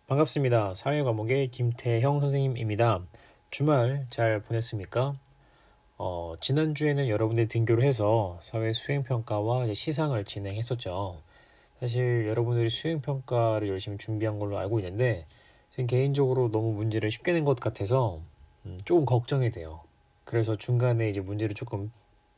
반갑습니다. 사회 과목의 김태형 선생님입니다. 주말 잘 보냈습니까? 지난주에는 여러분들이 등교를 해서 사회 수행평가와 이제 시상을 진행했었죠. 사실 여러분들이 수행평가를 열심히 준비한 걸로 알고 있는데, 지금 개인적으로 너무 문제를 쉽게 낸 것 같아서 조금 걱정이 돼요. 그래서 중간에 이제 문제를 조금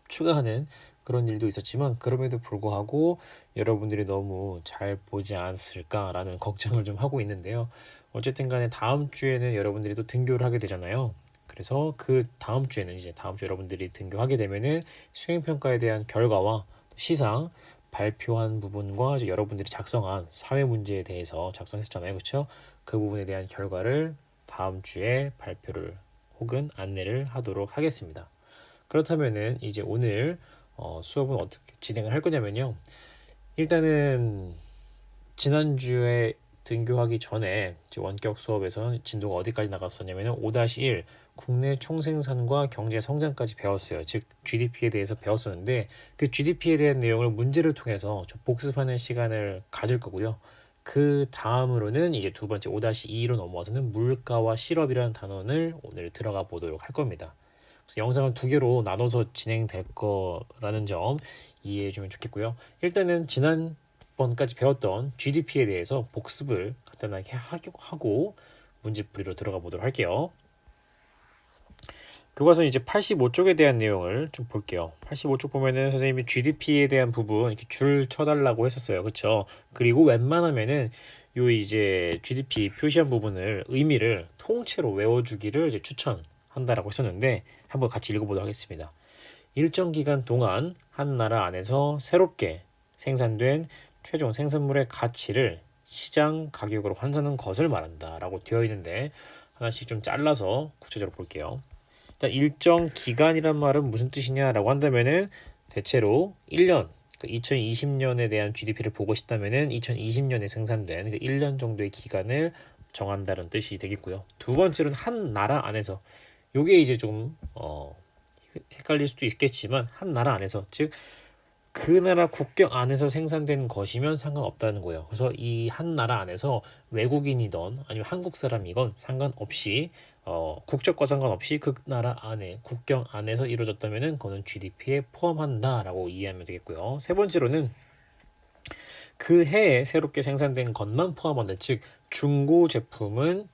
추가하는 그런 일도 있었지만, 그럼에도 불구하고 여러분들이 너무 잘 보지 않았을까라는 걱정을 좀 하고 있는데요. 어쨌든 간에 다음 주에는 여러분들이 또 등교를 하게 되잖아요. 그래서 그 다음 주에는 이제 다음 주 여러분들이 등교하게 되면은 수행평가에 대한 결과와 시상, 발표한 부분과 이제 여러분들이 작성한 사회 문제에 대해서 작성했었잖아요. 그렇죠? 그 부분에 대한 결과를 다음 주에 발표를 혹은 안내를 하도록 하겠습니다. 그렇다면은 이제 오늘 수업은 어떻게 진행을 할 거냐면요. 일단은 지난주에 등교하기 전에 원격 수업에서 진도가 어디까지 나갔었냐면 5-1 국내 총생산과 경제 성장까지 배웠어요. 즉 GDP에 대해서 배웠었는데 그 GDP에 대한 내용을 문제를 통해서 좀 복습하는 시간을 가질 거고요. 그 다음으로는 이제 두 번째 5-2로 넘어와서는 물가와 실업이라는 단원을 오늘 들어가 보도록 할 겁니다. 그래서 영상을 두 개로 나눠서 진행될 거라는 점 이해해 주면 좋겠고요. 일단은 지난번까지 배웠던 GDP에 대해서 복습을 간단하게 하고 문제풀이로 들어가 보도록 할게요. 교과서 이제 85쪽에 대한 내용을 좀 볼게요. 85쪽 보면은 선생님이 GDP에 대한 부분 이렇게 줄 쳐달라고 했었어요. 그렇죠? 그리고 웬만하면은 요 이제 GDP 표시한 부분을 의미를 통째로 외워주기를 이제 추천한다라고 했었는데 한번 같이 읽어보도록 하겠습니다. 일정 기간 동안 한 나라 안에서 새롭게 생산된 최종 생산물의 가치를 시장 가격으로 환산하는 것을 말한다라고 되어 있는데 하나씩 좀 잘라서 구체적으로 볼게요. 일단 일정 기간이란 말은 무슨 뜻이냐라고 한다면은 대체로 1년, 2020년에 대한 GDP를 보고 싶다면은 2020년에 생산된 그 1년 정도의 기간을 정한다는 뜻이 되겠고요. 두 번째로는 한 나라 안에서 요게 이제 좀 헷갈릴 수도 있겠지만 한 나라 안에서 즉 그 나라 국경 안에서 생산된 것이면 상관없다는 거예요. 그래서 이 한 나라 안에서 외국인이던 아니면 한국 사람이건 상관없이 국적과 상관없이 그 나라 안에 국경 안에서 이루어졌다면은 그거는 GDP에 포함한다라고 이해하면 되겠고요. 세 번째로는 그 해에 새롭게 생산된 것만 포함한다. 즉 중고 제품의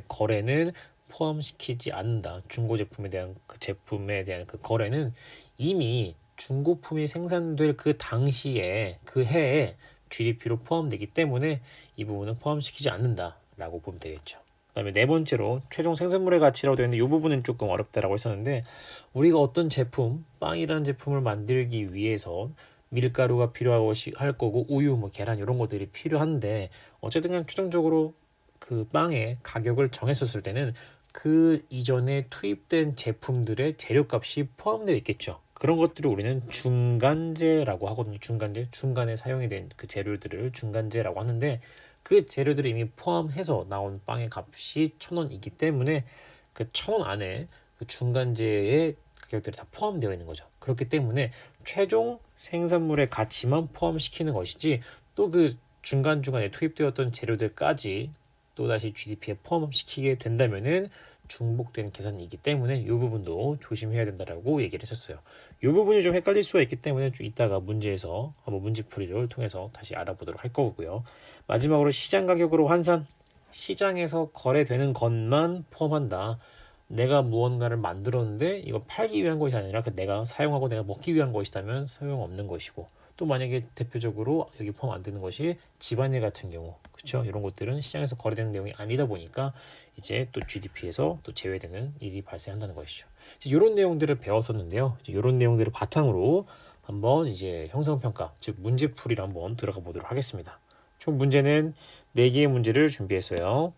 거래는 포함시키지 않는다. 중고 제품에 대한 그 제품에 대한 그 거래는 이미 중고품이 생산될 그 당시에 그 해에 GDP로 포함되기 때문에 이 부분은 포함시키지 않는다라고 보면 되겠죠. 그다음에 네 번째로 최종 생산물의 가치라고 되어 있는데 이 부분은 조금 어렵다라고 했었는데 우리가 어떤 제품, 빵이라는 제품을 만들기 위해서 밀가루가 필요하고 할 거고 우유, 뭐 계란 이런 것들이 필요한데 어쨌든 그냥 최종적으로 그 빵의 가격을 정했었을 때는 그 이전에 투입된 제품들의 재료값이 포함되어 있겠죠. 그런 것들을 우리는 중간재라고 하거든요. 중간에 사용이 된 그 재료들을 중간재라고 하는데 그 재료들이 이미 포함해서 나온 빵의 값이 1,000원이기 때문에 그 1,000원 안에 그 중간재의 가격들이 다 포함되어 있는 거죠. 그렇기 때문에 최종 생산물의 가치만 포함시키는 것이지 또 그 중간중간에 투입되었던 재료들까지 또다시 GDP에 포함시키게 된다면은 중복된 계산이기 때문에 이 부분도 조심해야 된다라고 얘기를 했었어요. 이 부분이 좀 헷갈릴 수가 있기 때문에 좀 이따가 문제에서 한번 문제풀이를 통해서 다시 알아보도록 할 거고요. 마지막으로 시장 가격으로 환산. 시장에서 거래되는 것만 포함한다. 내가 무언가를 만들었는데 이거 팔기 위한 것이 아니라 내가 사용하고 내가 먹기 위한 것이라면 소용없는 것이고 또 만약에 대표적으로 여기 포함 안 되는 것이 집안일 같은 경우 그렇죠? 이런 것들은 시장에서 거래되는 내용이 아니다 보니까 이제 또 GDP에서 또 제외되는 일이 발생한다는 것이죠. 이런 내용들을 배웠었는데요. 이런 내용들을 바탕으로 한번 이제 형성평가 즉 문제풀이를 한번 들어가 보도록 하겠습니다. 총 문제는 4개의 문제를 준비했어요.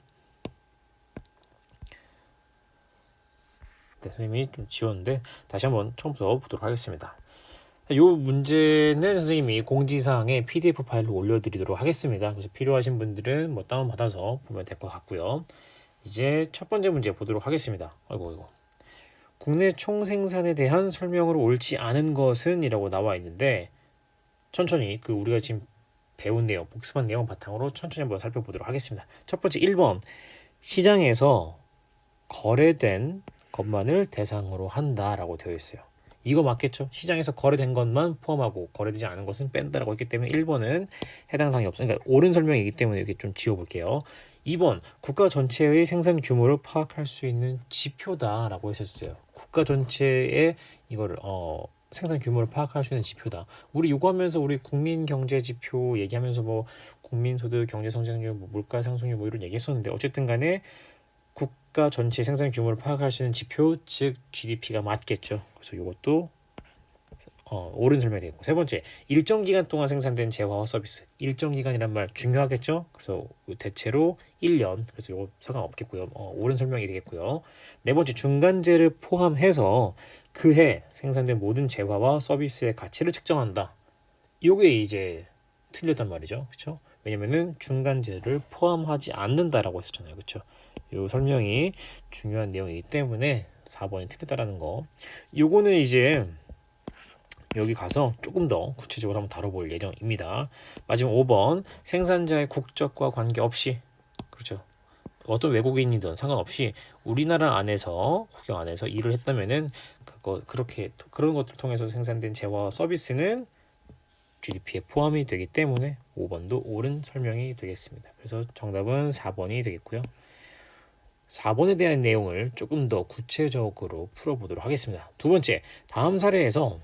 네, 선생님이 좀 지웠는데 다시 한번 처음부터 보도록 하겠습니다. 이 문제는 선생님이 공지사항에 PDF 파일로 올려드리도록 하겠습니다. 그래서 필요하신 분들은 뭐 다운받아서 보면 될 것 같고요. 이제 첫 번째 문제 보도록 하겠습니다. 아이고. 국내 총생산에 대한 설명으로 옳지 않은 것은 이라고 나와 있는데 천천히 그 우리가 지금 배운 내용, 복습한 내용 바탕으로 천천히 한번 살펴보도록 하겠습니다. 첫 번째 1번 시장에서 거래된 것만을 대상으로 한다라고 되어 있어요. 이거 맞겠죠? 시장에서 거래된 것만 포함하고 거래되지 않은 것은 뺀다라고 했기 때문에 1번은 해당 사항이 없어요. 그러니까 옳은 설명이기 때문에 이렇게 좀 지워볼게요. 2번 국가 전체의 생산 규모를 파악할 수 있는 지표다라고 했었어요. 국가 전체의 이거를 생산 규모를 파악할 수 있는 지표다. 우리 요거 하면서 우리 국민 경제 지표 얘기하면서 뭐 국민 소득, 경제 성장률, 뭐 물가 상승률 뭐 이런 얘기했었는데 어쨌든 간에 국가 전체 생산 규모를 파악할 수 있는 지표, 즉 GDP가 맞겠죠. 그래서 이것도 옳은 설명이 되겠고, 세 번째 일정 기간 동안 생산된 재화와 서비스. 일정 기간이란 말 중요하겠죠. 그래서 대체로 1년. 그래서 이거 상관없겠고요. 옳은 설명이 되겠고요. 네 번째 중간재를 포함해서 그해 생산된 모든 재화와 서비스의 가치를 측정한다. 요게 이제 틀렸단 말이죠. 그렇죠? 왜냐면은 중간재를 포함하지 않는다라고 했었잖아요. 그렇죠? 요 설명이 중요한 내용이기 때문에 4번이 틀렸다라는 거. 요거는 이제 여기 가서 조금 더 구체적으로 한번 다뤄볼 예정입니다. 마지막 5번 생산자의 국적과 관계없이, 그렇죠, 어떤 외국인이든 상관없이 우리나라 안에서 국경 안에서 일을 했다면은 그런 것들을 통해서 생산된 재화와 서비스는 GDP에 포함이 되기 때문에 5번도 옳은 설명이 되겠습니다. 그래서 정답은 4번이 되겠고요. 4번에 대한 내용을 조금 더 구체적으로 풀어보도록 하겠습니다. 두 번째, 다음 사례에서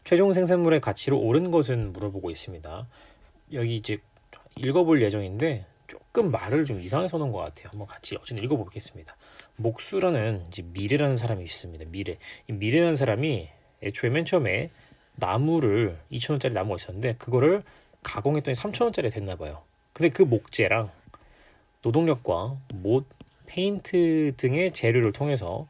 최종 생산물의 가치로 오른 것은 물어보고 있습니다. 여기 이제 읽어볼 예정인데 조금 말을 좀 이상하게 써놓은 것 같아요. 한번 같이 어쨌든 읽어보겠습니다. 목수라는 이제 미래라는 사람이 있습니다. 미래. 이 미래라는 사람이 애초에 맨 처음에 나무를 2,000원짜리 나무가 있었는데 그거를 가공했더니 3,000원짜리 됐나 봐요. 근데 그 목재랑 노동력과 못, 페인트 등의 재료를 통해서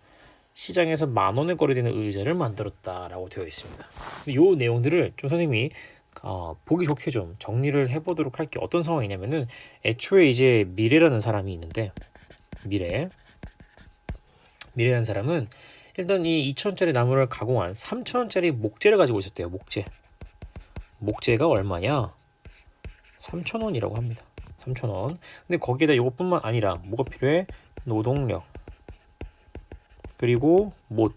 시장에서 10,000원에 거래되는 의자를 만들었다라고 되어 있습니다. 이 내용들을 좀 선생님이 보기 좋게 좀 정리를 해보도록 할게요. 어떤 상황이냐면은 애초에 이제 미래라는 사람이 있는데 미래라는 사람은 일단 이 2,000원짜리 나무를 가공한 3,000원짜리 목재를 가지고 있었대요. 목재가 얼마냐? 3,000원이라고 합니다. 3,000원. 근데 거기에다 이것뿐만 아니라 뭐가 필요해? 노동력, 그리고 못,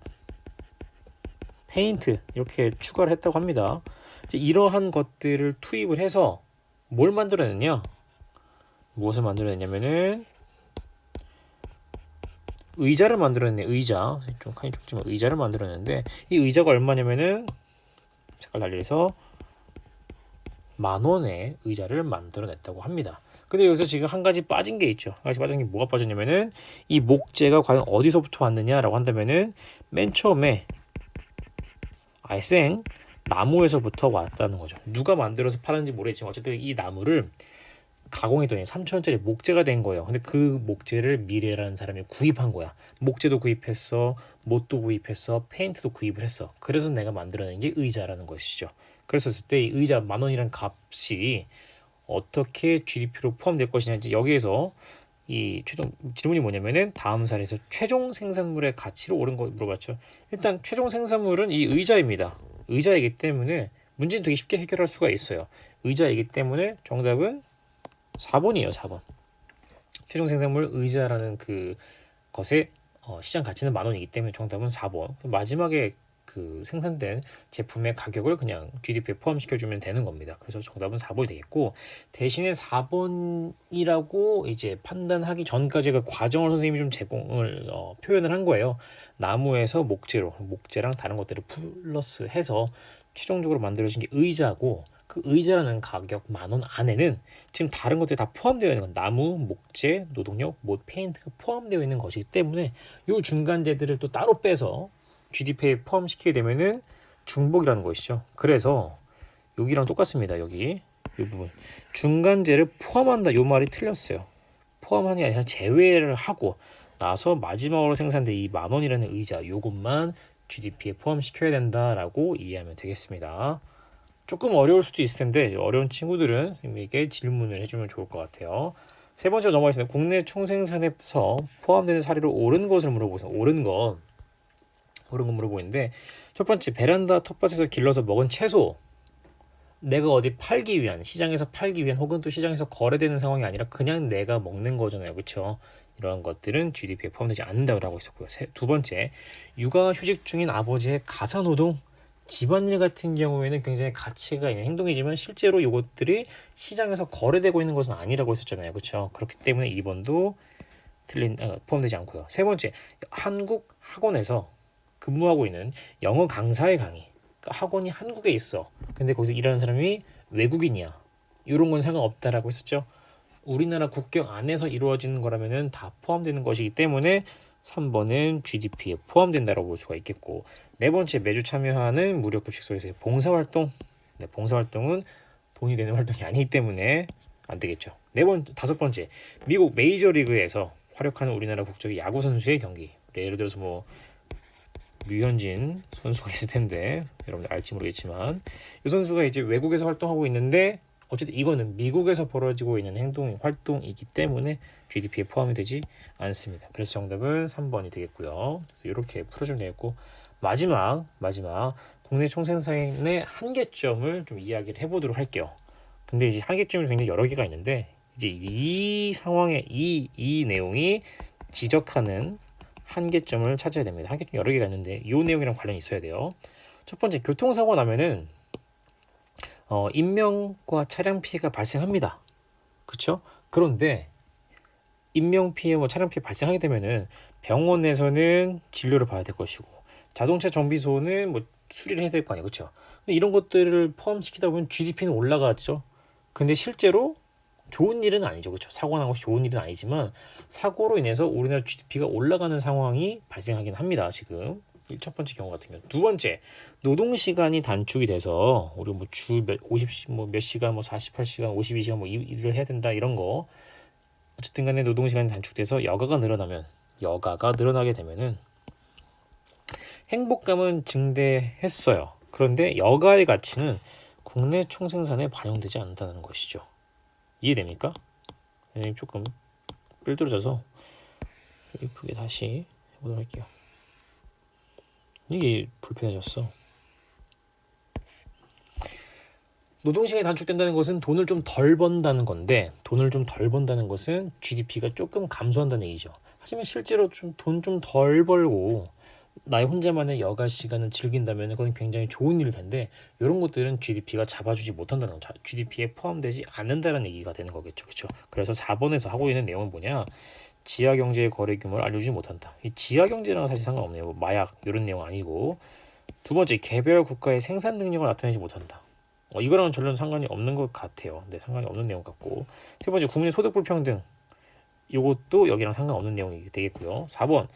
페인트 이렇게 추가를 했다고 합니다. 이제 이러한 것들을 투입을 해서 뭘 만들어냈냐? 무엇을 만들어냈냐면은 의자를 만들어냈네. 의자. 좀 칸이 좁지만 의자를 만들어냈는데 이 의자가 얼마냐면은 색깔 달리해서 10,000원의 의자를 만들어냈다고 합니다. 근데 여기서 지금 한 가지 빠진 게 있죠. 한 가지 빠진 게 뭐가 빠졌냐면은 이 목재가 과연 어디서부터 왔느냐라고 한다면은 맨 처음에 생 나무에서부터 왔다는 거죠. 누가 만들어서 팔았는지 모르겠지만 어쨌든 이 나무를 가공했더니 3,000원짜리 목재가 된 거예요. 근데 그 목재를 미래라는 사람이 구입한 거야. 목재도 구입했어, 못도 구입했어, 페인트도 구입을 했어. 그래서 내가 만들어낸 게 의자라는 것이죠. 그랬었을 때 이 의자 10,000원이라는 값이 어떻게 GDP로 포함될 것이냐, 이제 여기에서 이 최종 질문이 뭐냐면은 다음 사례에서 최종 생산물의 가치로 오른 거 물어봤죠. 일단 최종 생산물은 이 의자입니다. 의자이기 때문에 문제는 되게 쉽게 해결할 수가 있어요. 의자이기 때문에 정답은 4번이에요. 4번. 최종 생산물 의자라는 그 것의 시장 가치는 10,000원이기 때문에 정답은 4번. 마지막에 그 생산된 제품의 가격을 그냥 GDP에 포함시켜주면 되는 겁니다. 그래서 정답은 4번이 되겠고, 대신에 4번이라고 이제 판단하기 전까지 그 과정을 선생님이 좀 제공을 표현을 한 거예요. 나무에서 목재랑 다른 것들을 플러스해서 최종적으로 만들어진 게 의자고, 그 의자라는 가격 10,000원 안에는 지금 다른 것들이 다 포함되어 있는 건 나무, 목재, 노동력, 못, 페인트가 포함되어 있는 것이기 때문에 이 중간재들을 또 따로 빼서 GDP에 포함시키게 되면은 중복이라는 것이죠. 그래서 여기랑 똑같습니다. 여기 이 부분 중간재를 포함한다, 이 말이 틀렸어요. 포함하는 게 아니라 제외를 하고 나서 마지막으로 생산된 이 10,000원이라는 의자, 요것만 GDP에 포함시켜야 된다라고 이해하면 되겠습니다. 조금 어려울 수도 있을 텐데 어려운 친구들은 선생님에게 질문을 해주면 좋을 것 같아요. 세 번째로 넘어가겠습니다. 국내 총생산에서 포함되는 사례로 옳은 것을 물어보고 있습니다. 옳은 거 물어보고 있는데, 첫 번째 베란다 텃밭에서 길러서 먹은 채소는 내가 어디 팔기 위한, 시장에서 팔기 위한 혹은 또 시장에서 거래되는 상황이 아니라 그냥 내가 먹는 거잖아요. 그렇죠? 이러한 것들은 GDP에 포함되지 않는다고 있었고요. 두 번째, 육아휴직 중인 아버지의 가사노동, 집안일 같은 경우에는 굉장히 가치가 있는 행동이지만 실제로 이것들이 시장에서 거래되고 있는 것은 아니라고 했었잖아요. 그렇죠? 그렇기 때문에 2번도 포함되지 않고요. 세 번째, 한국 학원에서 근무하고 있는 영어 강사의 강의. 그러니까 학원이 한국에 있어. 근데 거기서 일하는 사람이 외국인이야. 이런 건 상관없다라고 했었죠. 우리나라 국경 안에서 이루어지는 거라면은 다 포함되는 것이기 때문에 3번은 GDP에 포함된다고 볼 수가 있겠고, 네 번째, 매주 참여하는 무료 급식소에서의 봉사활동. 네, 봉사활동은 돈이 되는 활동이 아니기 때문에 안 되겠죠. 다섯 번째, 미국 메이저리그에서 활약하는 우리나라 국적의 야구 선수의 경기. 예를 들어서 뭐 류현진 선수가 있을 텐데 여러분들 알지 모르겠지만 이 선수가 이제 외국에서 활동하고 있는데 어쨌든 이거는 미국에서 벌어지고 있는 활동이기 때문에 GDP에 포함이 되지 않습니다. 그래서 정답은 3번이 되겠고요. 그래서 이렇게 풀어주면 되겠고, 마지막 국내 총생산의 한계점을 좀 이야기를 해보도록 할게요. 근데 이제 한계점이 굉장히 여러 개가 있는데 이제 이 상황에 이 내용이 지적하는 한계점을 찾아야 됩니다. 한계점 여러 개가 있는데 이 내용이랑 관련이 있어야 돼요. 첫 번째, 교통사고 나면은 인명과 차량 피해가 발생합니다. 그렇죠? 그런데 인명 피해, 차량 피해 발생하게 되면은 병원에서는 진료를 봐야 될 것이고 자동차 정비소는 수리를 해야 될 거 아니에요, 그렇죠? 근데 이런 것들을 포함시키다 보면 GDP는 올라가죠. 근데 실제로 좋은 일은 아니죠, 그렇죠? 사고 난 것이 좋은 일은 아니지만 사고로 인해서 우리나라 GDP가 올라가는 상황이 발생하긴 합니다. 지금 첫 번째 경우 같은 경우. 두 번째, 노동 시간이 단축이 돼서 우리 몇 시간, 48시간, 52시간 일을 해야 된다 이런 거. 어쨌든 간에 노동 시간이 단축돼서 여가가 늘어나게 되면은 행복감은 증대했어요. 그런데 여가의 가치는 국내 총생산에 반영되지 않는다는 것이죠. 이해됩니까? 조금 삘들어져서 이쁘게 다시 해보도록 할게요. 이게 불편해졌어. 노동시간이 단축된다는 것은 돈을 좀 덜 번다는 건데, 돈을 좀 덜 번다는 것은 GDP가 조금 감소한다는 얘기죠. 하지만 실제로 돈 좀 덜 벌고 나의 혼자만의 여가 시간을 즐긴다면 그건 굉장히 좋은 일일 텐데, 이런 것들은 GDP가 잡아주지 못한다는 거죠. GDP에 포함되지 않는다는 얘기가 되는 거겠죠. 그렇죠? 그래서 4번에서 하고 있는 내용은 뭐냐? 지하경제의 거래 규모를 알려주지 못한다. 이 지하경제랑 사실 상관없네요. 마약 이런 내용 아니고. 두 번째, 개별 국가의 생산 능력을 나타내지 못한다. 이거랑은 전혀 상관이 없는 것 같아요. 네, 상관이 없는 내용 같고. 세 번째, 국민 소득 불평등. 이것도 여기랑 상관없는 내용이 되겠고요. 4번,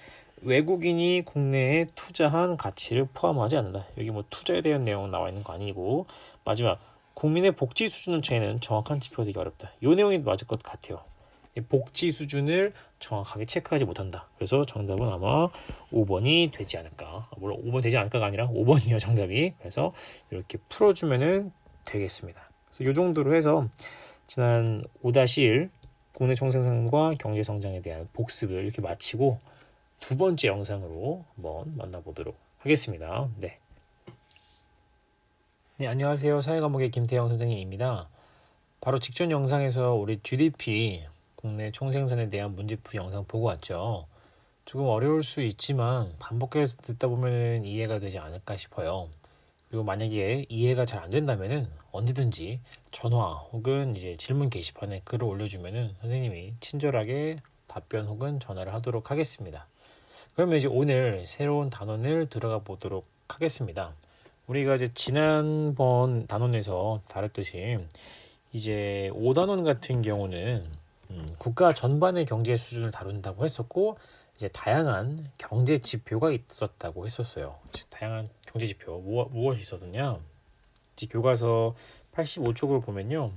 외국인이 국내에 투자한 가치를 포함하지 않는다. 여기 투자에 대한 내용 나와 있는 거 아니고. 마지막, 국민의 복지 수준의 차이는 정확한 지표가 되기 어렵다. 이 내용이 맞을 것 같아요. 복지 수준을 정확하게 체크하지 못한다. 그래서 정답은 아마 5번이 되지 않을까. 물론 5번 되지 않을까가 아니라 5번이에요, 정답이. 그래서 이렇게 풀어주면 되겠습니다. 그래서 이 정도로 해서 지난 5-1 국내 총생산과 경제성장에 대한 복습을 이렇게 마치고 두 번째 영상으로 한번 만나보도록 하겠습니다. 네, 안녕하세요. 사회과목의 김태형 선생님입니다. 바로 직전 영상에서 우리 GDP, 국내 총생산에 대한 문제풀이 영상 보고 왔죠. 조금 어려울 수 있지만 반복해서 듣다 보면 이해가 되지 않을까 싶어요. 그리고 만약에 이해가 잘 안 된다면 언제든지 전화 혹은 이제 질문 게시판에 글을 올려주면 선생님이 친절하게 답변 혹은 전화를 하도록 하겠습니다. 그러면 이제 오늘 새로운 단원을 들어가 보도록 하겠습니다. 우리가 이제 지난번 단원에서 다뤘듯이 이제 5단원 같은 경우는 국가 전반의 경제 수준을 다룬다고 했었고, 이제 다양한 경제 지표가 있었다고 했었어요. 다양한 경제 지표 무엇이 있었느냐? 이제 교과서 85쪽을 보면요,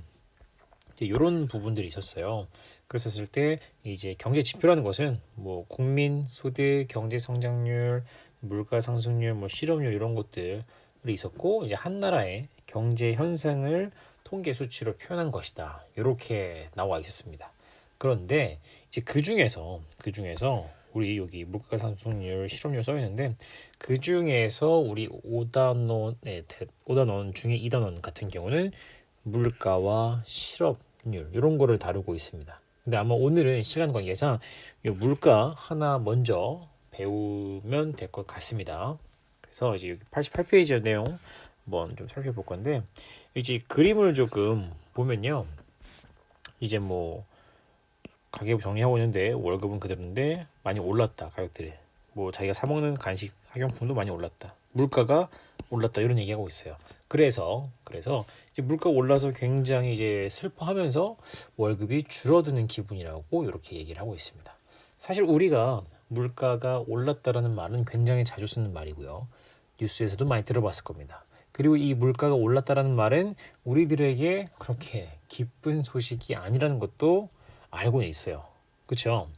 이제 이런 부분들이 있었어요. 그랬었을 때 이제 경제 지표라는 것은 국민 소득, 경제 성장률, 물가 상승률, 실업률 이런 것들이 있었고, 이제 한 나라의 경제 현상을 통계 수치로 표현한 것이다. 이렇게 나와 있었습니다. 그런데 이제 그 중에서 우리 여기 물가 상승률 실업률 써 있는데 그 중에서 우리 5단원 중에 2단원 같은 경우는 물가와 실업률 이런 거를 다루고 있습니다. 근데 아마 오늘은 시간 관계상 이 물가 하나 먼저 배우면 될 것 같습니다. 그래서 이제 88페이지 내용 한번 좀 살펴볼 건데 이제 그림을 조금 보면요. 이제 뭐 가격 정리하고 있는데 월급은 그대로인데 많이 올랐다 가격들이. 뭐 자기가 사 먹는 간식 학용품도 많이 올랐다. 물가가 올랐다 이런 얘기하고 있어요. 그래서 이제 물가 올라서 굉장히 이제 슬퍼하면서 월급이 줄어드는 기분이라고 이렇게 얘기를 하고 있습니다. 사실 우리가 물가가 올랐다라는 말은 굉장히 자주 쓰는 말이고요. 뉴스에서도 많이 들어봤을 겁니다. 그리고 이 물가가 올랐다라는 말은 우리들에게 그렇게 기쁜 소식이 아니라는 것도 알고 있어요. 그렇죠?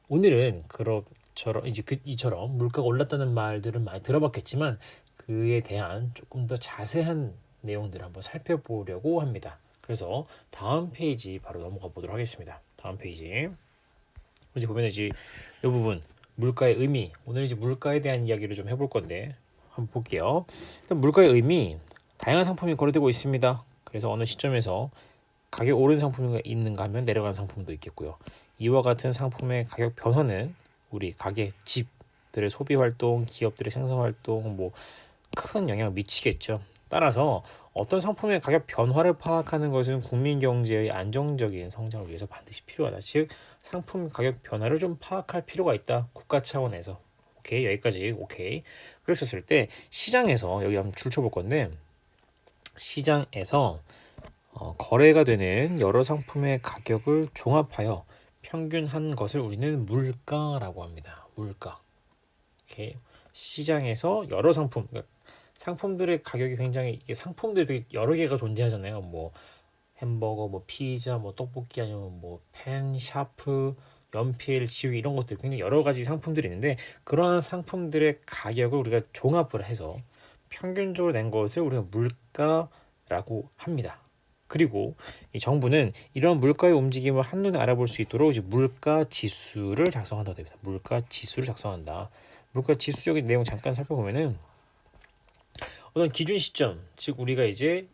오늘은 그처럼 이제 이처럼 물가가 올랐다는 말들은 많이 들어봤겠지만 그에 대한 조금 더 자세한 내용들을 한번 살펴보려고 합니다. 그래서 다음 페이지 바로 넘어가 보도록 하겠습니다. 다음 페이지. 이제 보면 이제 이 부분 물가의 의미. 오늘 이제 물가에 대한 이야기를 좀 해볼 건데 한번 볼게요. 일단 물가의 의미. 다양한 상품이 거래되고 있습니다. 그래서 어느 시점에서 가격 오른 상품이 있는가 하면 내려가는 상품도 있겠고요. 이와 같은 상품의 가격 변화는 우리 가게, 집들의 소비 활동, 기업들의 생산 활동 뭐 큰 영향을 미치겠죠. 따라서 어떤 상품의 가격 변화를 파악하는 것은 국민 경제의 안정적인 성장을 위해서 반드시 필요하다. 즉 상품 가격 변화를 좀 파악할 필요가 있다. 국가 차원에서. 오케이, 여기까지 오케이. 그랬었을 때 시장에서 여기 한번 줄 쳐볼 건데 시장에서 거래가 되는 여러 상품의 가격을 종합하여 평균한 것을 우리는 물가라고 합니다. 물가. 오케이. 시장에서 여러 상품, 그러니까 상품들의 가격이 굉장히 이게 상품들이 여러 개가 존재하잖아요. 뭐 햄버거, 뭐 피자, 뭐 떡볶이 아니면 뭐 펜, 샤프, 연필, 지우개 이런 것들 굉장히 여러 가지 상품들이 있는데 그러한 상품들의 가격을 우리가 종합을 해서 평균적으로 낸 것을 우리가 물가라고 합니다. 그리고 이 정부는 이런 물가의 움직임을 한눈에 알아볼 수 있도록 이제 물가 지수를 작성한다고 됩니다. 물가 지수를 작성한다. 물가 지수적인 내용 잠깐 살펴보면은 어떤 기준 시점, 즉 우리가 이제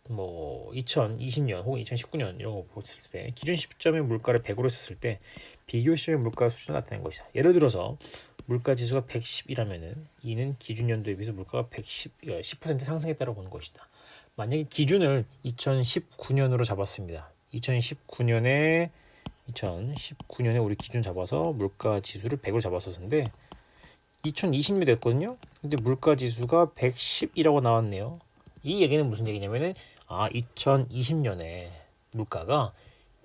뭐 2020년 혹은 2019년 이런 거 봤을 때 기준 시점의 물가를 100으로 했을 때 비교 시점의 물가 수준을 나타낸 것이다. 예를 들어서 물가 지수가 110이라면은 이는 기준 연도에 비해서 물가가 10% 상승했다고 보는 것이다. 만약에 기준을 2019년으로 잡았습니다. 2019년에 우리 기준 잡아서 물가 지수를 100으로 잡았었는데 2020년 됐거든요. 근데 물가 지수가 110이라고 나왔네요. 이 얘기는 무슨 얘기냐면은 2020년에 물가가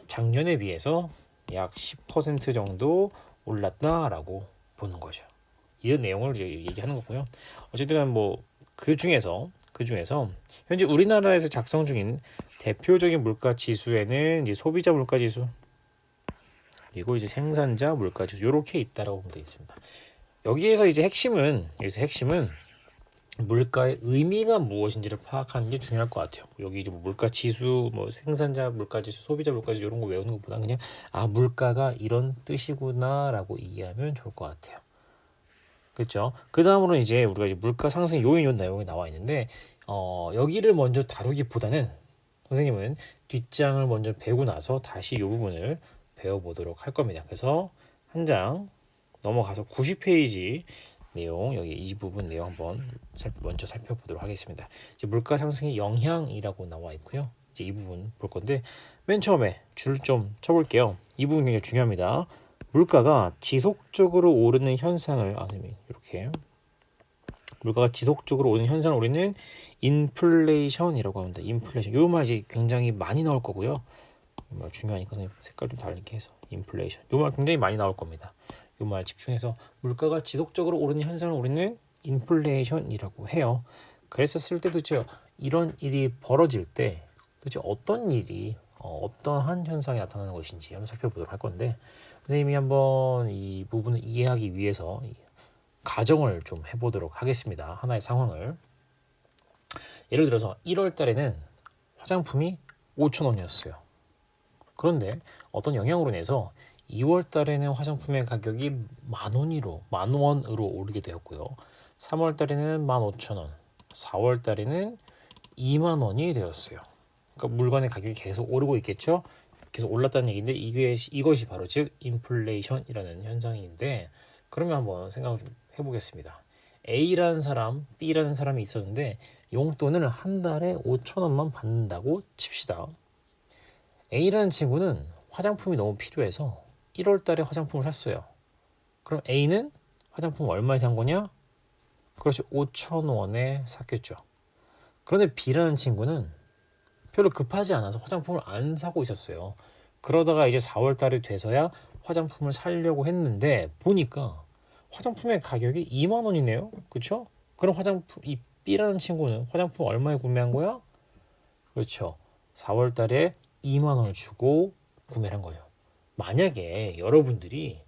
작년에 비해서 약 10% 정도 올랐다라고 보는 거죠. 이런 내용을 얘기하는 거고요. 어쨌든 뭐 그 중에서 현재 우리나라에서 작성 중인 대표적인 물가 지수에는 이제 소비자 물가 지수 그리고 이제 생산자 물가 지수 이렇게 있다라고 보면 되어 있습니다. 여기서 핵심은 물가의 의미가 무엇인지를 파악하는 게 중요할 것 같아요. 여기 이제 뭐 물가 지수, 뭐 생산자 물가 지수, 소비자 물가 지수 이런 거 외우는 것보다 그냥 물가가 이런 뜻이구나라고 이해하면 좋을 것 같아요. 그렇죠? 그 다음으로는 이제 우리가 이제 물가 상승 요인 내용이 나와 있는데 여기를 먼저 다루기보다는 선생님은 뒷장을 먼저 배우고 나서 다시 이 부분을 배워보도록 할 겁니다. 그래서 한 장 넘어가서 90페이지 내용 여기 이 부분 내용 한번 먼저 살펴보도록 하겠습니다. 이제 물가 상승의 영향이라고 나와 있고요. 이제 이 부분 볼 건데 맨 처음에 줄 좀 쳐볼게요. 이 부분 굉장히 중요합니다. 물가가 지속적으로 오르는 현상을 이렇게 물가가 지속적으로 오르는 현상을 우리는 인플레이션이라고 합니다. 인플레이션. 요 말 이제 굉장히 많이 나올 거고요. 말 중요하니까 색깔 좀 다르게 해서 인플레이션. 요 말 굉장히 많이 나올 겁니다. 요 말 집중해서 물가가 지속적으로 오르는 현상을 우리는 인플레이션이라고 해요. 그랬었을 때도 이런 일이 벌어질 때 도대체 어떤 일이 어떠한 현상이 나타나는 것인지 한번 살펴보도록 할 건데 선생님이 한번 이 부분을 이해하기 위해서 가정을 좀 해보도록 하겠습니다. 하나의 상황을 예를 들어서 1월 달에는 화장품이 5,000원이었어요. 그런데 어떤 영향으로 인해서 2월 달에는 화장품의 가격이 만 원으로 오르게 되었고요. 3월 달에는 15,000원, 4월 달에는 2만 원이 되었어요. 그러니까 물건의 가격이 계속 오르고 있겠죠. 계속 올랐다는 얘기인데 이것이 바로 즉 인플레이션이라는 현상인데, 그러면 한번 생각을 좀 해보겠습니다. A라는 사람, B라는 사람이 있었는데 용돈을 한 달에 5,000원만 받는다고 칩시다. A라는 친구는 화장품이 너무 필요해서 1월 달에 화장품을 샀어요. 그럼 A는 화장품 얼마에 산 거냐? 그렇죠. 5,000원에 샀겠죠. 그런데 B라는 친구는 별로 급하지 않아서 화장품을 안 사고 있었어요. 그러다가 이제 4월 달이 돼서야 화장품을 사려고 했는데 보니까 화장품의 가격이 2만 원이네요. 그렇죠? 그럼 이 B라는 친구는 화장품 얼마에 구매한 거야? 그렇죠. 4월 달에 2만 원을 주고 구매를 한 거예요. 만약에 여러분들이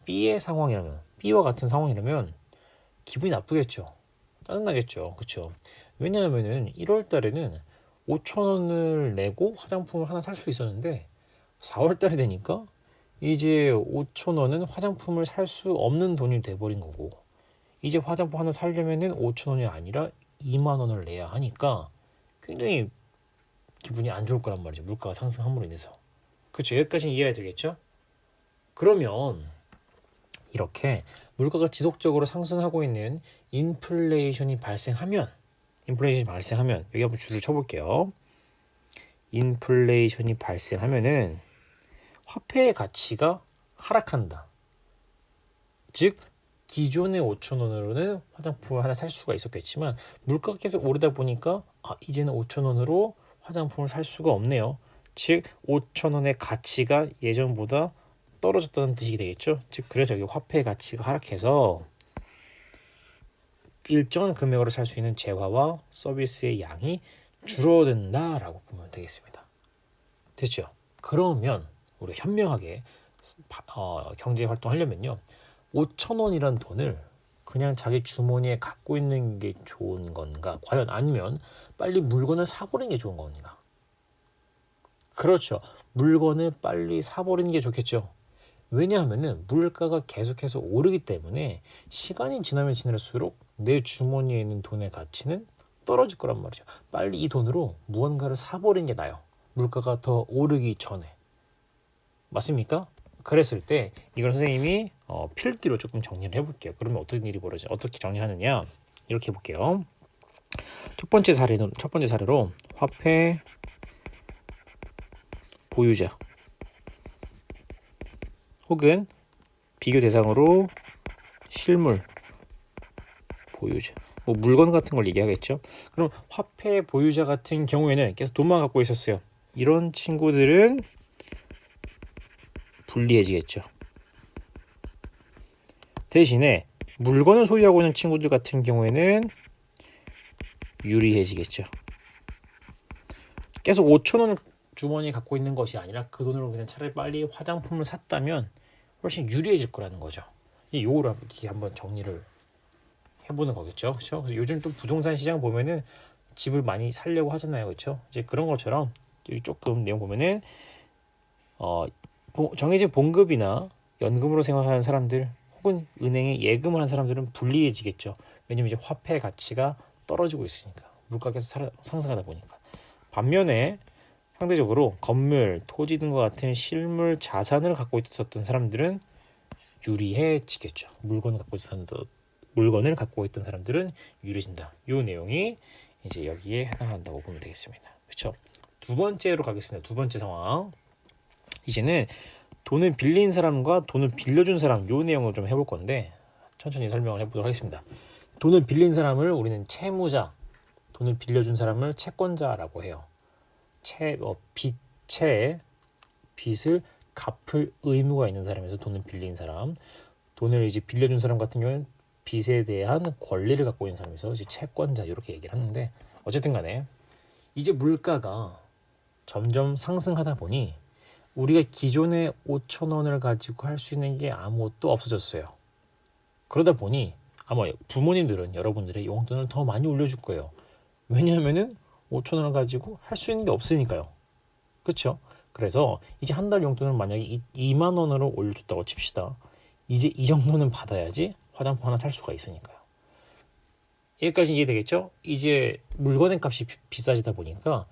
B와 같은 상황이라면 기분이 나쁘겠죠. 짜증나겠죠. 그렇죠? 왜냐하면은 1월 달에는 5,000원을 내고 화장품을 하나 살 수 있었는데 4월 달이 되니까 이제 5,000원은 화장품을 살 수 없는 돈이 돼버린 거고, 이제 화장품 하나 사려면은 5,000원이 아니라 2만 원을 내야 하니까 굉장히 기분이 안 좋을 거란 말이죠. 물가가 상승함으로 인해서. 그렇죠. 여기까지는 이해가 되겠죠? 그러면 이렇게 물가가 지속적으로 상승하고 있는 인플레이션이 발생하면 여기 한번 줄을 쳐볼게요. 인플레이션이 발생하면은 화폐의 가치가 하락한다. 즉 기존의 5,000원으로는 화장품을 하나 살 수가 있었겠지만 물가가 계속 오르다 보니까 이제는 5,000원으로 화장품을 살 수가 없네요. 즉 5,000원의 가치가 예전보다 떨어졌다는 뜻이 되겠죠. 즉 그래서 여기 화폐의 가치가 하락해서 일정한 금액으로 살 수 있는 재화와 서비스의 양이 줄어든다라고 보면 되겠습니다. 됐죠? 그러면 우리가 현명하게 경제 활동하려면요, 5,000원이란 돈을 그냥 자기 주머니에 갖고 있는 게 좋은 건가? 과연 아니면 빨리 물건을 사버리는 게 좋은 건가? 그렇죠. 물건을 빨리 사버리는 게 좋겠죠. 왜냐하면은 물가가 계속해서 오르기 때문에 시간이 지나면 지날수록 내 주머니에 있는 돈의 가치는 떨어질 거란 말이죠. 빨리 이 돈으로 무언가를 사버리는 게 나아요. 물가가 더 오르기 전에. 맞습니까? 그랬을 때 이걸 선생님이 필기로 조금 정리를 해볼게요. 그러면 어떻게 정리하느냐? 이렇게 해볼게요. 첫 번째 사례로 화폐 보유자 혹은 비교 대상으로 실물 보유자, 물건 같은 걸 얘기하겠죠. 그럼 화폐 보유자 같은 경우에는 계속 돈만 갖고 있었어요. 이런 친구들은 불리해지겠죠. 대신에 물건을 소유하고 있는 친구들 같은 경우에는 유리해지겠죠. 계속 5,000원을 주머니에 갖고 있는 것이 아니라 그 돈으로 그냥 차라리 빨리 화장품을 샀다면 훨씬 유리해질 거라는 거죠. 요거를 한번 정리를 해보는 거겠죠. 그렇죠? 그래서 요즘 또 부동산 시장 보면은 집을 많이 살려고 하잖아요. 그렇죠? 이제 그런 것처럼 여기 조금 내용 보면은 정해진 봉급이나 연금으로 생활하는 사람들 혹은 은행에 예금을 하는 사람들은 불리해지겠죠. 왜냐면 이제 화폐 가치가 떨어지고 있으니까, 물가가 계속 상승하다 보니까. 반면에 상대적으로 건물, 토지 등과 같은 실물 자산을 갖고 있었던 사람들은 유리해지겠죠. 물건을 갖고 있던 사람들은 유리해진다. 이 내용이 이제 여기에 해당한다고 보면 되겠습니다. 그렇죠? 두 번째로 가겠습니다. 두 번째 상황. 이제는 돈을 빌린 사람과 돈을 빌려준 사람, 이 내용을 좀 해볼 건데 천천히 설명을 해보도록 하겠습니다. 돈을 빌린 사람을 우리는 채무자, 돈을 빌려준 사람을 채권자라고 해요. 빚을 갚을 의무가 있는 사람에서 돈을 빌린 사람, 돈을 이제 빌려준 사람 같은 경우는 빚에 대한 권리를 갖고 있는 사람에서 이제 채권자, 이렇게 얘기를 하는데, 어쨌든 간에 이제 물가가 점점 상승하다 보니 우리가 기존에 5,000원을 가지고 할 수 있는 게 아무것도 없어졌어요. 그러다 보니 아마 부모님들은 여러분들의 용돈을 더 많이 올려줄 거예요. 왜냐하면은 5,000원을 가지고 할 수 있는 게 없으니까요. 그렇죠? 그래서 이제 한 달 용돈을 만약에 2만 원으로 올려줬다고 칩시다. 이제 이 정도는 받아야지 화장품 하나 살 수가 있으니까요. 여기까지 이해되겠죠? 이제 물건의 값이 비싸지다 보니까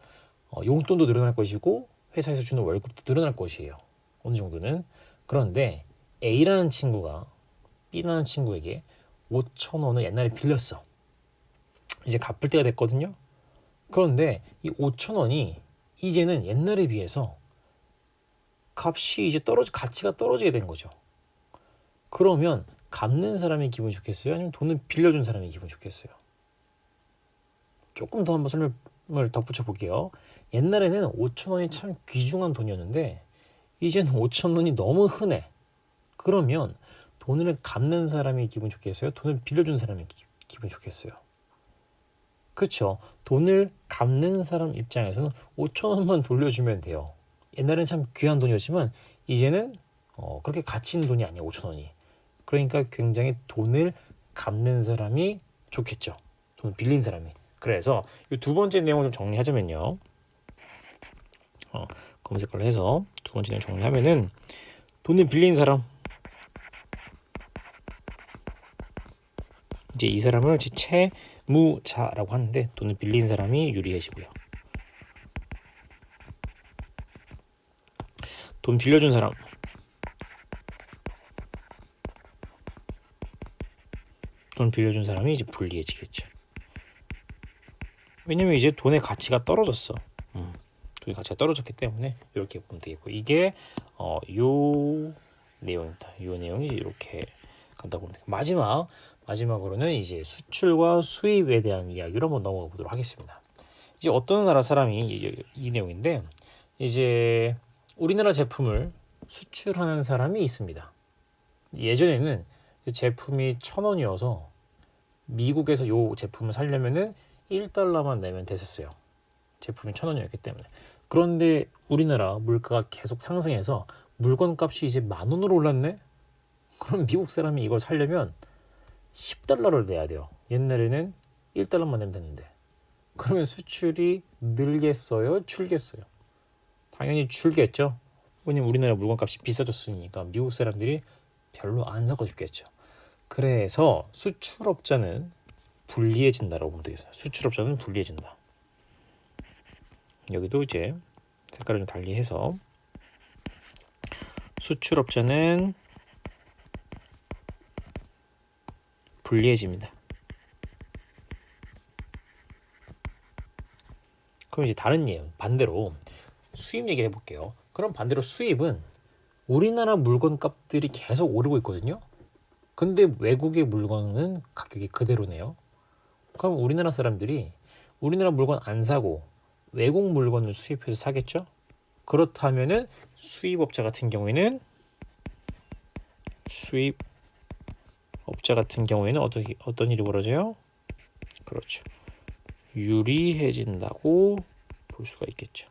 용돈도 늘어날 것이고 회사에서 주는 월급도 늘어날 것이에요. 어느 정도는. 그런데 A라는 친구가 B라는 친구에게 5천 원을 옛날에 빌렸어. 이제 갚을 때가 됐거든요. 그런데 이 5천 원이 이제는 옛날에 비해서 값이 이제 가치가 떨어지게 된 거죠. 그러면 갚는 사람이 기분이 좋겠어요? 아니면 돈을 빌려준 사람이 기분이 좋겠어요? 조금 더 한번 설명을 덧붙여 볼게요. 옛날에는 5천 원이 참 귀중한 돈이었는데 이제는 5천 원이 너무 흔해. 그러면 돈을 갚는 사람이 기분 좋겠어요? 돈을 빌려준 사람이 기분 좋겠어요? 그렇죠. 돈을 갚는 사람 입장에서는 5천 원만 돌려주면 돼요. 옛날에는 참 귀한 돈이었지만 이제는 그렇게 가치 있는 돈이 아니에요. 5천 원이. 그러니까 굉장히 돈을 갚는 사람이 좋겠죠. 돈을 빌린 사람이. 그래서 이 두 번째 내용을 좀 정리하자면요. 검색을 해서 두 번째 내용 정리하면은 돈을 빌린 사람, 이제 이 사람을 채무자라고 하는데 돈을 빌린 사람이 유리해지고요. 돈 빌려준 사람, 돈 빌려준 사람이 이제 불리해지겠죠. 왜냐면 이제 돈의 가치가 떨어졌어. 돈의 가치가 떨어졌기 때문에 이렇게 보면 되겠고, 이게 요 내용입니다. 요 내용이 이렇게 간다고 보면 되고, 마지막으로는 이제 수출과 수입에 대한 이야기로 한번 넘어가 보도록 하겠습니다. 이제 어떤 나라 사람이 이 내용인데, 이제 우리나라 제품을 수출하는 사람이 있습니다. 예전에는 제품이 1,000원이어서 미국에서 요 제품을 사려면은 1달러만 내면 됐었어요. 제품이 1,000원이었기 때문에. 그런데 우리나라 물가가 계속 상승해서 물건 값이 이제 10,000원으로 올랐네? 그럼 미국 사람이 이걸 사려면 10달러를 내야 돼요. 옛날에는 1달러만 내면 됐는데. 그러면 수출이 늘겠어요? 줄겠어요? 당연히 줄겠죠. 왜냐면 우리나라 물건 값이 비싸졌으니까 미국 사람들이 별로 안 사고 싶겠죠. 그래서 수출업자는 불리해진다라고 보면 되겠어요. 수출업자는 불리해진다. 여기도 이제 색깔을 좀 달리해서 수출업자는 불리해집니다. 그럼 이제 다른 예요. 반대로 수입 얘기를 해볼게요. 그럼 반대로 수입은 우리나라 물건 값들이 계속 오르고 있거든요. 근데 외국의 물건은 가격이 그대로네요. 그럼 우리나라 사람들이 우리나라 물건 안 사고 외국 물건을 수입해서 사겠죠? 그렇다면은 수입업자 같은 경우에는 어떤 일이 벌어져요? 그렇죠. 유리해진다고 볼 수가 있겠죠.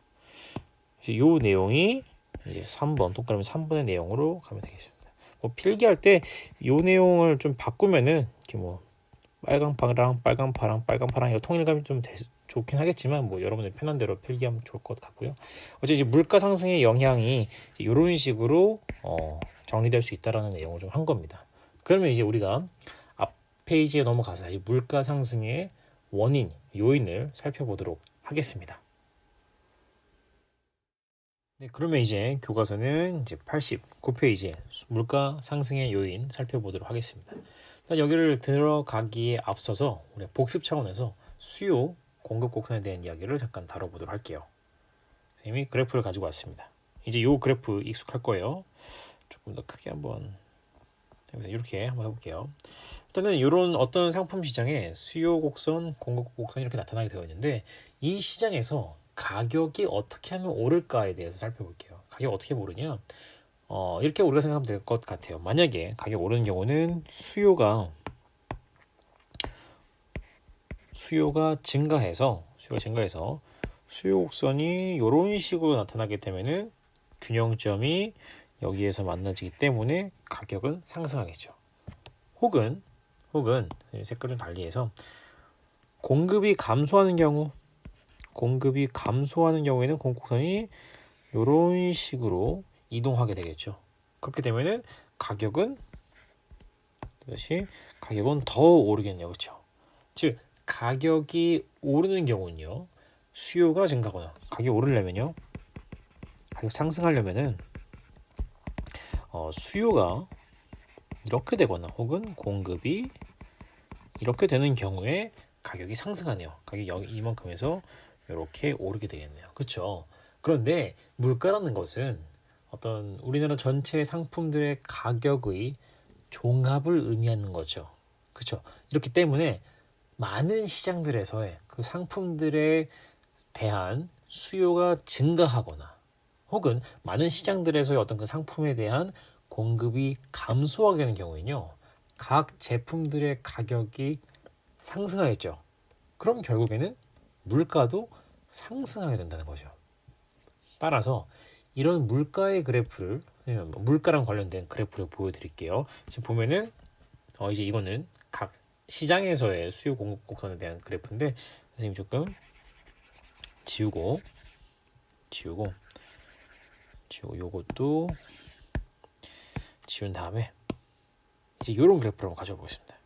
그래서 이 내용이 이제 3번 동그라미 3번의 내용으로 가면 되겠습니다. 뭐 필기할 때 이 내용을 좀 바꾸면은 이렇게 뭐 빨강파랑 빨강파랑 빨강파랑 이거 통일감이 좀 좋긴 하겠지만 뭐 여러분들 편한 대로 필기하면 좋을 것 같고요. 어제 이제 물가 상승의 영향이 이런 식으로 정리될 수 있다라는 내용을 좀 한 겁니다. 그러면 이제 우리가 앞 페이지에 넘어가서 이 물가 상승의 원인, 요인을 살펴보도록 하겠습니다. 네, 그러면 이제 교과서는 이제 89페이지에 물가 상승의 요인 살펴보도록 하겠습니다. 일단 여기를 들어가기에 앞서서 우리 복습 차원에서 수요, 공급 곡선에 대한 이야기를 잠깐 다뤄보도록 할게요. 선생님이 그래프를 가지고 왔습니다. 이제 이 그래프 익숙할 거예요. 조금 더 크게 한번 이렇게 한번 해볼게요. 일단은 이런 어떤 상품 시장에 수요 곡선, 공급 곡선 이렇게 나타나게 되어 있는데 이 시장에서 가격이 어떻게 하면 오를까에 대해서 살펴볼게요. 가격 어떻게 오르냐? 이렇게 우리가 생각하면 될 것 같아요. 만약에 가격 오르는 경우는 수요가 증가해서 수요 곡선이 이런 식으로 나타나게 되면은 균형점이 여기에서 만나지기 때문에 가격은 상승하겠죠. 혹은 색깔 좀 달리해서 공급이 감소하는 경우에는 공급곡선이 이런 식으로 이동하게 되겠죠. 그렇게 되면은 가격은 더 오르겠네요. 그렇죠? 즉 가격이 오르는 경우는요. 수요가 증가하거나 가격이 오르려면요. 가격 상승하려면은 수요가 이렇게 되거나 혹은 공급이 이렇게 되는 경우에 가격이 상승하네요. 가격이 이만큼에서 이렇게 오르게 되겠네요. 그렇죠? 그런데 물가라는 것은 어떤 우리나라 전체 상품들의 가격의 종합을 의미하는 거죠. 그렇죠? 이렇기 때문에 많은 시장들에서의 그 상품들에 대한 수요가 증가하거나 혹은 많은 시장들에서의 어떤 그 상품에 대한 공급이 감소하게 되는 경우에는요. 각 제품들의 가격이 상승하겠죠. 그럼 결국에는 물가도 상승하게 된다는 거죠. 따라서 이런 물가의 그래프를 물가랑 관련된 그래프를 보여드릴게요. 지금 보면은 이제 이거는 각 시장에서의 수요 공급 곡선에 대한 그래프인데 선생님 조금 지우고 요것도 지운 다음에 이제 이런 그래프를 한번 가져와 보겠습니다.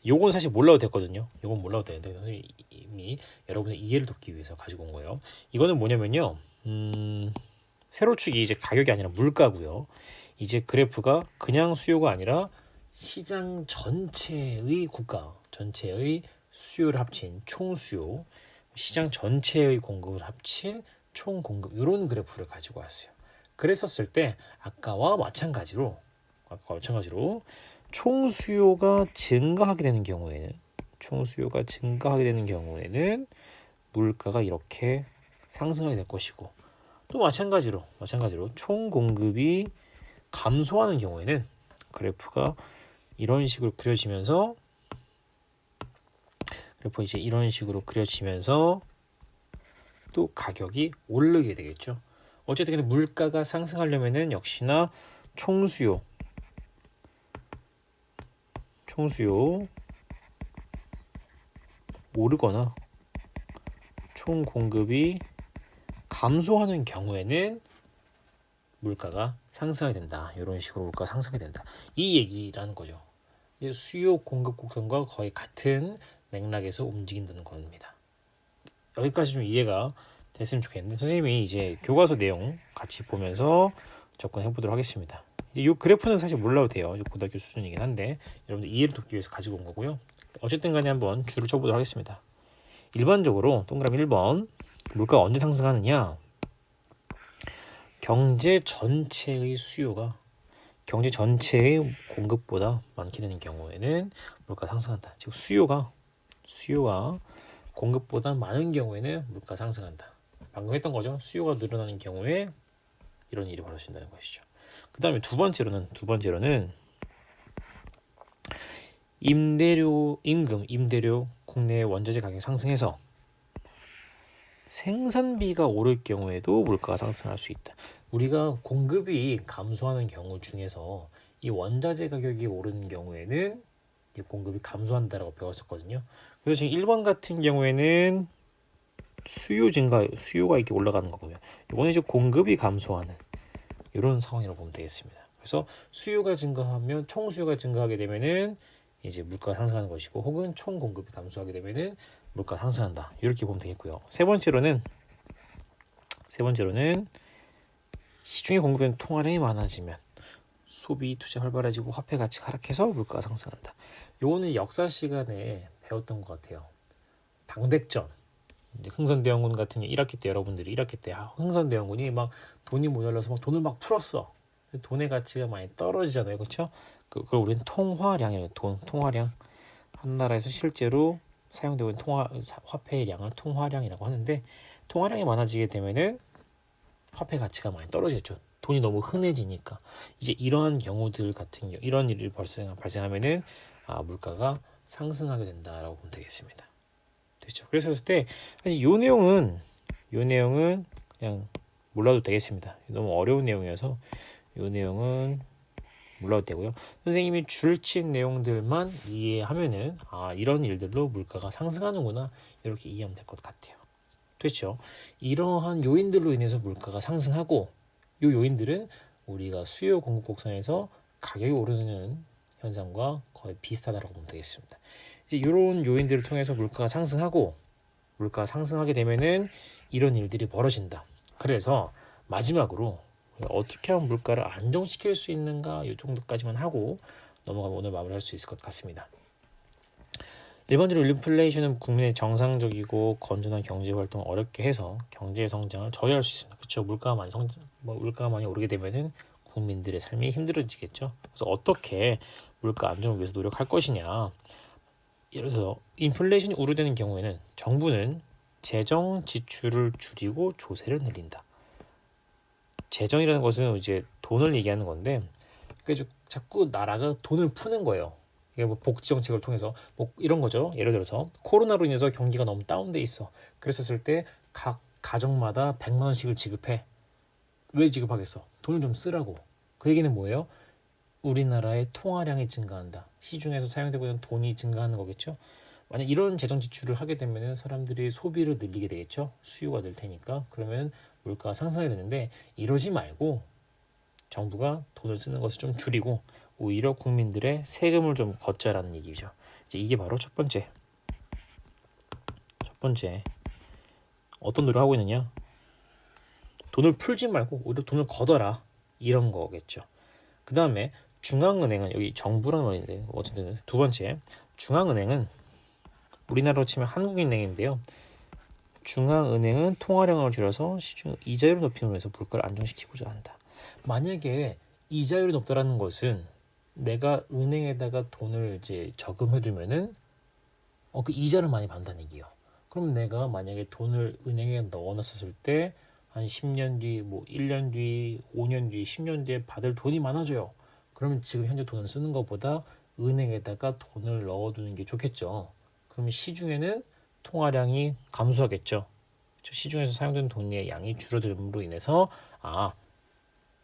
요건 사실 몰라도 됐거든요. 요건 몰라도 되는데 선생님이 여러분의 이해를 돕기 위해서 가지고 온 거예요. 이거는 뭐냐면요. 세로축이 이제 가격이 아니라 물가고요. 이제 그래프가 그냥 수요가 아니라 시장 전체의 국가 전체의 수요를 합친 총수요, 시장 전체의 공급을 합친 총 공급 이런 그래프를 가지고 왔어요. 그랬었을 때 아까와 마찬가지로 총수요가 증가하게 되는 경우에는 물가가 이렇게 상승하게 될 것이고 또 마찬가지로 총 공급이 감소하는 경우에는 그래프가 이런 식으로 그려지면서 또 가격이 오르게 되겠죠. 어쨌든 근데 물가가 상승하려면은 역시나 총수요 오르거나 총 공급이 감소하는 경우에는 물가가 상승하게 된다. 이런 식으로 물가가 상승하게 된다. 이 얘기라는 거죠. 수요 공급 곡선과 거의 같은 맥락에서 움직인다는 겁니다. 여기까지 좀 이해가 됐으면 좋겠는데 선생님이 이제 교과서 내용 같이 보면서 접근해 보도록 하겠습니다. 이 그래프는 사실 몰라도 돼요. 고등학교 수준이긴 한데 여러분들 이해를 돕기 위해서 가지고 온 거고요. 어쨌든 간에 한번 줄을 쳐보도록 하겠습니다. 일반적으로 동그라미 1번 물가가 언제 상승하느냐? 경제 전체의 수요가 경제 전체의 공급보다 많게 되는 경우에는 물가가 상승한다. 즉 수요가 공급보다 많은 경우에는 물가 상승한다. 방금 했던 거죠. 수요가 늘어나는 경우에 이런 일이 벌어진다는 것이죠. 그 다음에 두 번째로는 임대료 국내 원자재 가격이 상승해서 생산비가 오를 경우에도 물가가 상승할 수 있다. 우리가 공급이 감소하는 경우 중에서 이 원자재 가격이 오르는 경우에는 이 공급이 감소한다라고 배웠었거든요. 그래서 지금 1번 같은 경우에는 수요가 이렇게 올라가는 거고요. 이거는 이제 공급이 감소하는 이런 상황이라고 보면 되겠습니다. 그래서 수요가 증가하면 총수요가 증가하게 되면은 이제 물가가 상승하는 것이고 혹은 총 공급이 감소하게 되면은 물가가 상승한다. 이렇게 보면 되겠고요. 세 번째로는 시중에 공급되는 통화량이 많아지면 소비 투자 활발해지고 화폐 가치가 하락해서 물가가 상승한다. 요거는 역사 시간에 배웠던 것 같아요. 당백전 흥선대원군 같은 1학기 때 여러분들이 1학기 때 흥선대원군이 막 돈이 모자라서 막 돈을 막 풀었어. 돈의 가치가 많이 떨어지잖아요. 그렇죠? 그걸 우리는 통화량이에요. 통화량. 한 나라에서 실제로 사용되고 있는 화폐의 양을 통화량이라고 하는데 통화량이 많아지게 되면은 화폐 가치가 많이 떨어지겠죠. 돈이 너무 흔해지니까 이제 이러한 경우들 같은 경우 이런 일이 발생하면은 물가가 상승하게 된다라고 보면 되겠습니다. 됐죠? 그래서 했을 때 사실 요 내용은 그냥 몰라도 되겠습니다. 너무 어려운 내용이어서 요 내용은 몰라도 되고요. 선생님이 줄친 내용들만 이해하면은 이런 일들로 물가가 상승하는구나 이렇게 이해하면 될 것 같아요. 됐죠. 이러한 요인들로 인해서 물가가 상승하고 이 요인들은 우리가 수요 공급 곡선에서 가격이 오르는 현상과 거의 비슷하다고 보면 되겠습니다. 이제 이런 요인들을 통해서 물가가 상승하고 물가가 상승하게 되면은 이런 일들이 벌어진다. 그래서 마지막으로 어떻게 하면 물가를 안정시킬 수 있는가 이 정도까지만 하고 넘어가면 오늘 마무리할 수 있을 것 같습니다. 일반적으로 인플레이션은 국민의 정상적이고 건전한 경제 활동을 어렵게 해서 경제 성장을 저해할 수 있습니다. 그렇죠. 물가가 많이 오르게 되면은 국민들의 삶이 힘들어지겠죠. 그래서 어떻게 물가 안정을 위해서 노력할 것이냐. 예를 들어서 인플레이션이 우려되는 경우에는 정부는 재정 지출을 줄이고 조세를 늘린다. 재정이라는 것은 이제 돈을 얘기하는 건데 그래서 자꾸 나라가 돈을 푸는 거예요. 이게 뭐 복지 정책을 통해서 뭐 이런 거죠. 예를 들어서 코로나로 인해서 경기가 너무 다운돼 있어. 그랬었을 때 각 가정마다 100만 원씩을 지급해. 왜 지급하겠어? 돈을 좀 쓰라고. 그 얘기는 뭐예요? 우리나라의 통화량이 증가한다. 시중에서 사용되고 있는 돈이 증가하는 거겠죠. 만약 이런 재정 지출을 하게 되면 사람들이 소비를 늘리게 되겠죠. 수요가 늘 테니까. 그러면 물가가 상승하게 되는데 이러지 말고 정부가 돈을 쓰는 것을 좀 줄이고 오히려 국민들의 세금을 좀 걷자라는 얘기죠. 이제 이게 바로 첫 번째 어떤 노력을 하고 있느냐? 돈을 풀지 말고 오히려 돈을 걷어라 이런 거겠죠. 그 다음에 중앙은행은 여기 정부라는 말인데 어쨌든 두 번째 중앙은행은 우리나라로 치면 한국은행인데요. 중앙은행은 통화량을 줄여서 시중 이자율을 높이는 해서 물가를 안정시키고자 한다. 만약에 이자율이 높다라는 것은 내가 은행에다가 돈을 이제 저금해두면은 그 이자를 많이 받는다는 얘기예요. 그럼 내가 만약에 돈을 은행에 넣어놨었을 때 한 10년 뒤, 뭐 1년 뒤, 5년 뒤, 10년 뒤에 받을 돈이 많아져요. 그러면 지금 현재 돈을 쓰는 것보다 은행에다가 돈을 넣어두는 게 좋겠죠. 그러면 시중에는 통화량이 감소하겠죠. 시중에서 사용되는 돈의 양이 줄어들므로 인해서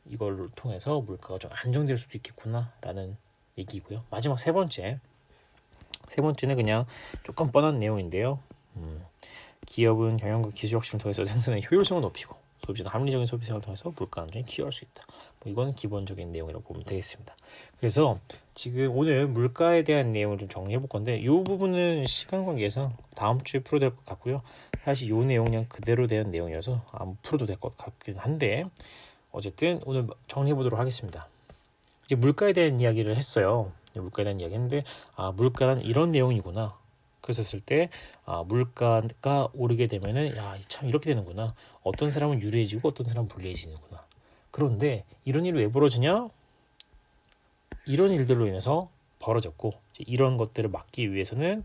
이걸 통해서 물가가 좀 안정될 수도 있겠구나라는 얘기고요. 마지막 세 번째는 그냥 조금 뻔한 내용인데요. 기업은 경영과 기술 혁신을 통해서 생산의 효율성을 높이고 소비자는 합리적인 소비 생활을 통해서 물가 안정에 기여할 수 있다. 이건 기본적인 내용이라고 보면 되겠습니다. 그래서 지금 오늘 물가에 대한 내용을 좀 정리해 볼 건데 이 부분은 시간 관계상 다음 주에 풀어야 될 것 같고요. 사실 이 내용 그냥 그대로 된 내용이어서 안 풀어도 될 것 같긴 한데 어쨌든 오늘 정리해 보도록 하겠습니다. 이제 물가에 대한 이야기를 했어요. 물가에 대한 이야기 했는데 물가란 이런 내용이구나. 그랬었을 때 물가가 오르게 되면은 참 이렇게 되는구나. 어떤 사람은 유리해지고 어떤 사람은 불리해지는구나. 그런데 이런 일이 왜 벌어지냐? 이런 일들로 인해서 벌어졌고 이런 것들을 막기 위해서는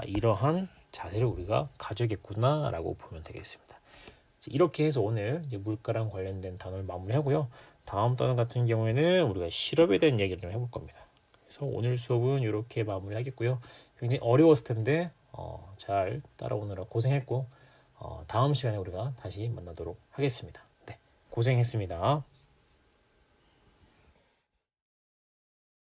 이러한 자세를 우리가 가져야겠구나라고 보면 되겠습니다. 이렇게 해서 오늘 이제 물가랑 관련된 단어를 마무리하고요. 다음 단어 같은 경우에는 우리가 실업에 대한 얘기를 좀 해볼 겁니다. 그래서 오늘 수업은 이렇게 마무리하겠고요. 굉장히 어려웠을 텐데 잘 따라오느라 고생했고 다음 시간에 우리가 다시 만나도록 하겠습니다. 네, 고생했습니다.